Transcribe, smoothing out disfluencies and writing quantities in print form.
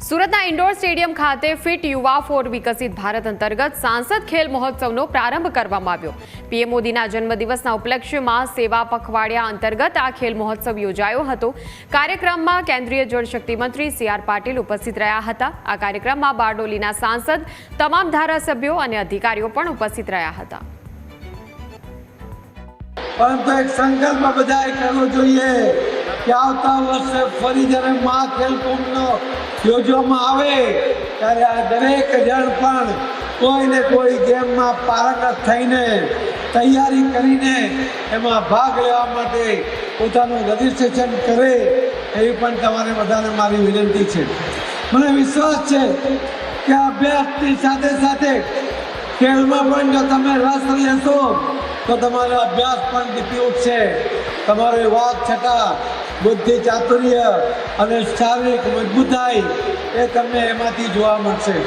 સુરતના indoor stadium ખાતે fit યુવા ફોર વિકસિત ભારત અંતર્ગત સાંસદ ખેલ મહોત્સવનો પ્રારંભ કરવામાં આવ્યો। પીએમ મોદીના જન્મદિવસના ઉપલક્ષ્યમાં સેવા પખવાડિયા અંતર્ગત આ ખેલ મહોત્સવ યોજાયો હતો। કાર્યક્રમમાં કેન્દ્રીય જળશક્તિ મંત્રી સી.આર. પાટીલ ઉપસ્થિત રહ્યા હતા। આ કાર્યક્રમમાં બારડોલીના સાંસદ, તમામ ધારાસભ્યો અને અધિકારીઓ પણ ઉપસ્થિત રહ્યા હતા। પરંતુ એક સંકલ્પ બધાએ કરવો જોઈએ કે આવતા વર્ષે ફરી જ્યારે મહાખેલકુંભનો યોજવામાં આવે ત્યારે આ દરેક જણ પણ કોઈને કોઈ ગેમમાં પારંગત થઈને તૈયારી કરીને એમાં ભાગ લેવા માટે પોતાનું રજિસ્ટ્રેશન કરે એવી પણ તમારે બધાને મારી વિનંતી છે। મને વિશ્વાસ છે કે અભ્યાસની સાથે સાથે ખેલમાં પણ જો તમે રસ લેશો તો તમારો અભ્યાસ પણ દીપી ઉઠશે। તમારો વાક છટા, બુદ્ધિ ચાતુર્ય અને શારીરિક મજબૂતાઈ એ તમને એમાંથી જોવા મળશે।